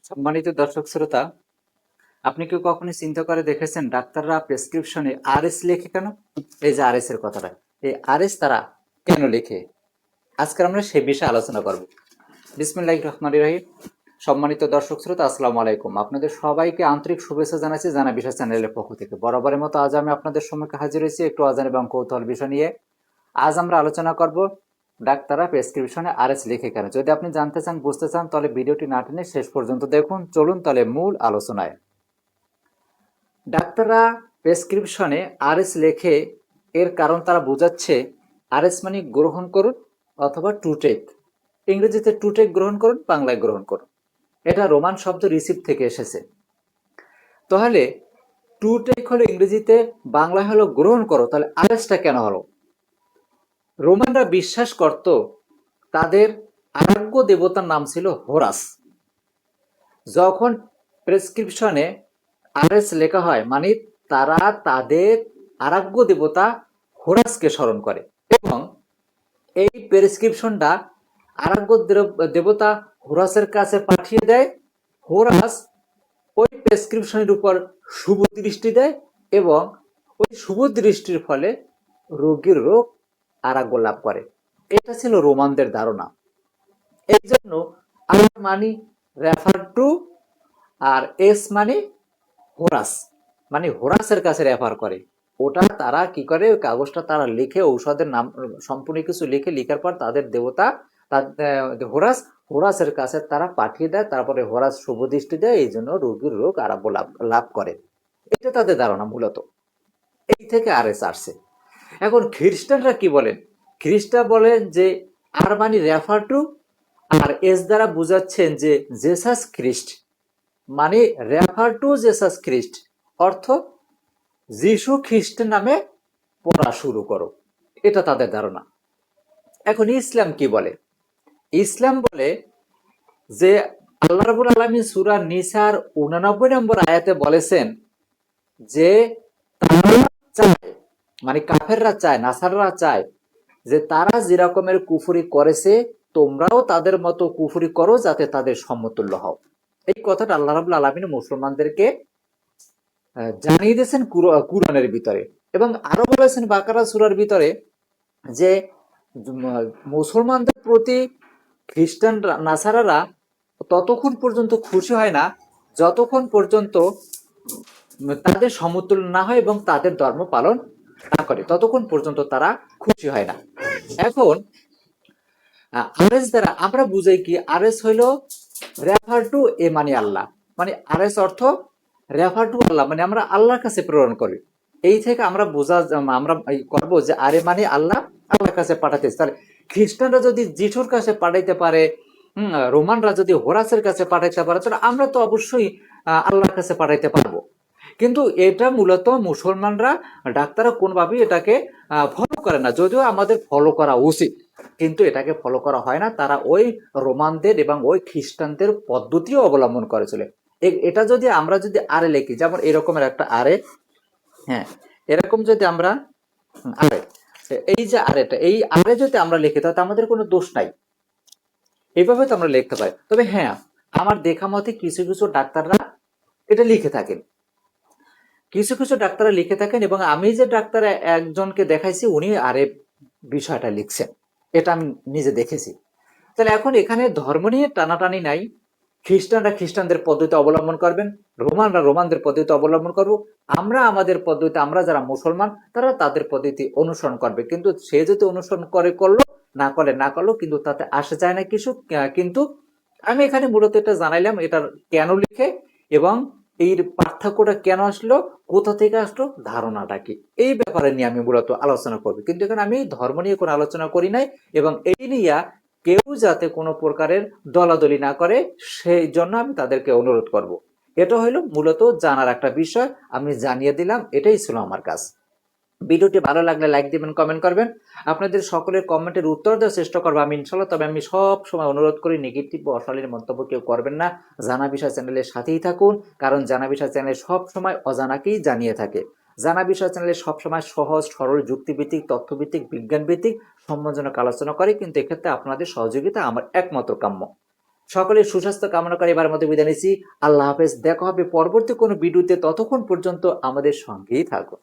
সম্মানিত দর্শক শ্রোতা, আপনি কি কখনো চিন্তা করে দেখেছেন ডাক্তাররা প্রেসক্রিপশনে আরএস লেখে কেন? এই যে আরএস এর কথাটা, এই আরএস তারা কেন লেখে? আজকে আমরা সে বিষয়ে আলোচনা করব। বিসমিল্লাহির রহমানির রহিম। সম্মানিত দর্শক শ্রোতা, আসসালামু আলাইকুম। আপনাদের সবাইকে আন্তরিক শুভেচ্ছা জানাচ্ছি জানা বিষয় চ্যানেলের পক্ষ থেকে। বরাবরের মতো আজ আমি আপনাদের সম্মুখে হাজির হয়েছি একটু অজানা এবং কৌতূহল বিষয় নিয়ে। আজ আমরা আলোচনা করব ডাক্তাররা প্রেসক্রিপশনে আরএস লিখে কেন। যদি আপনি জানতে চান, বুঝতে চান, তাহলে ভিডিওটি না টেনে শেষ পর্যন্ত দেখুন। চলুন তাহলে মূল আলোচনায়। ডাক্তাররা প্রেসক্রিপশনে আরএস লেখে, এর কারণ তারা বোঝাচ্ছে আরএস মানে গ্রহণ করুন অথবা টু টেক। ইংরেজিতে টু টেক গ্রহণ করুন, বাংলায় গ্রহণ করুন। এটা রোমান শব্দ রিসিভ থেকে এসেছে। তাহলে টু টেক হলো ইংরেজিতে, বাংলায় হলো গ্রহণ করো, তাহলে আরএসটা কেন হলো? রোমানরা বিশ্বাস করত তাদের আরাধ্য দেবতার নাম ছিল হোরাস। যখন প্রেসক্রিপশনে আরএস লেখা হয় মানে তারা তাদের আরাধ্য দেবতা হোরাসকে স্মরণ করে এবং এই প্রেসক্রিপশনটা আরাধ্য দেবতা হোরাসের কাছে পাঠিয়ে দেয়। হোরাস ওই প্রেসক্রিপশনের উপর শুভ দৃষ্টি দেয় এবং ওই শুভ দৃষ্টির ফলে রোগীর রোগ আরোগ্য লাভ করে। এটা ছিল রোমানদের ধারণা। এই জন্য আর মানি রেফার টু, আর এস মানে হোরাস, মানে হোরাসের কাছে রেফার করে। ওটা তারা কি করে, ওই কাগজটা তারা লিখে ঔষধের নাম সম্পূর্ণ কিছু লিখে লিখার পর তাদের দেবতা হোরাস, হোরাসের কাছে তারা পাঠিয়ে দেয়। তারপরে হোরাস শুভ দৃষ্টি দেয়, এই জন্য রোগীর রোগ আরোগ্য লাভ করে। এটা তাদের ধারণা মূলত। এই থেকে আর এস আসছে। এখন খ্রিস্টানরা কি বলেন? খ্রিস্টান বলেন যে আর মানে রেফার টু, আর এস দ্বারা বুঝাচ্ছেন যে জেসাস খ্রিস্ট, মানে রেফার টু জেসাস খ্রিস্ট, অর্থ যিশু খ্রিস্ট নামে পড়া শুরু করো। এটা তাদের ধারণা। এখন ইসলাম কি বলে? ইসলাম বলে যে আল্লাহ রাব্বুল আলামিন সূরা নিসার 89 নম্বর আয়াতে বলেছেন যে তারা চায়, মানে কাফেররা চায়, নাসাররা চায় যে তারা যেরকমের কুফরি করেছে তোমরাও তাদের মতো কুফরি করো যাতে তাদের সমতুল্য হও। এই কথাটা আল্লাহ রাব্বুল আলামিন মুসলমানদেরকে জানিয়ে দিয়েছেন কুরআনের ভিতরে, এবং আরো বলেছেন বাকারা সূরার ভিতরে যে মুসলমানদের প্রতি খ্রিস্টান নাসারারা ততক্ষণ পর্যন্ত খুশি হয় না যতক্ষণ পর্যন্ত তাদের সমতুল্য না হয় এবং তাদের ধর্ম পালন না করে, ততক্ষণ পর্যন্ত তারা খুশি হয় না। এখন আরএস দ্বারা আমরা বুঝাই কি? আরএস হইল রেফার টু, এ মানে আল্লাহ, মানে আরএস অর্থ রেফার টু আল্লাহ, মানে আমরা আল্লাহর কাছে প্রেরণ করি। এই থেকে আমরা আমরা করবো যে আরে মানে আল্লাহ, আল্লাহর কাছে পাঠাতে। তাহলে খ্রিস্টানরা যদি যিশুর কাছে পাঠাইতে পারে, রোমানরা যদি হোরাসের কাছে পাঠাইতে পারে, তাহলে আমরা তো অবশ্যই আল্লাহর কাছে পাঠাইতে পারবো। কিন্তু এটা মূলত মুসলমানরা, ডাক্তাররা কোনোভাবেই এটাকে ফলো করে না, যদিও আমাদের ফলো করা উচিত, কিন্তু এটাকে ফলো করা হয় না। তারা ওই রোমানদের এবং ওই খ্রিস্টানদের পদ্ধতিও অবলম্বন করে চলে। এটা যদি আমরা যদি আরে লিখি, যেমন এরকমের একটা আরে, হ্যাঁ, এরকম যদি আমরা আরে, এই যে আরেটা, এই আরে যদি আমরা লিখি তাহলে আমাদের কোনো দোষ নাই, এইভাবে তো আমরা লিখতে পারি। তবে হ্যাঁ, আমার দেখা মতে কিছু কিছু ডাক্তাররা এটা লিখে থাকেন, কিছু কিছু ডাক্তাররা লিখে থাকেন, এবং আমি যে ডাক্তার একজনকে দেখাইছি উনি আরে বিষয়টা লিখছেন, এটা আমি নিজে দেখেছি। তাহলে এখন এখানে ধর্ম নিয়ে টানাটানি নাই। খ্রিস্টানরা খ্রিস্টানদের পদ্ধতি অবলম্বন করবেন, রোমানরা রোমানদের পদ্ধতি অবলম্বন করব, আমরা আমাদের পদ্ধতি, আমরা যারা মুসলমান তারা তাদের পদ্ধতি অনুসরণ করবে। কিন্তু সে যদি অনুসরণ করে করলো, না করলে না করলো, কিন্তু তাতে আসে যায় না কিছু। কিন্তু আমি এখানে মূলত এটা জানাইলাম এটার কেন লিখে এবং এর পার্থক্যটা কেন আসলো, কোথা থেকে আসলো, ধারণাটা কি, এই ব্যাপারে নিয়ে আমি মূলত আলোচনা করবো। কিন্তু এখানে আমি ধর্ম নিয়ে কোনো আলোচনা করি নাই, এবং এই নিয়ে কেউ যাতে কোনো প্রকারের দলাদলি না করে সেই জন্য আমি তাদেরকে অনুরোধ করব। এটা হলো মূলত জানার একটা বিষয়, আমি জানিয়ে দিলাম, এটাই ছিল আমার কাজ। ভিডিওটি ভালো লাগলে লাইক দিবেন, কমেন্ট করবেন। আপনাদের সকলের কমেন্টের উত্তর দেওয়ার চেষ্টা করবো আমি ইনশাল্লাহ। তবে আমি সব সময় অনুরোধ করি নেগেটিভ বা অশালীন মন্তব্য কেউ করবেন না। জানা বিষয় চ্যানেলের সাথেই থাকুন, কারণ জানা বিষয় চ্যানেল সব সময় অজানাকেই জানিয়ে থাকে। জানা বিষয় চ্যানেলে সবসময় সহজ সরল যুক্তিভিত্তিক তথ্যভিত্তিক বিজ্ঞানভিত্তিক সম্মানজনক আলোচনা করে, কিন্তু এক্ষেত্রে আপনাদের সহযোগিতা আমার একমাত্র কাম্য। সকলের সুস্বাস্থ্য কামনা করে এবার মতো বিদায় নিচ্ছি। আল্লাহ হাফেজ, দেখা হবে পরবর্তী কোনো ভিডিওতে। ততক্ষণ পর্যন্ত আমাদের সঙ্গেই থাকুন।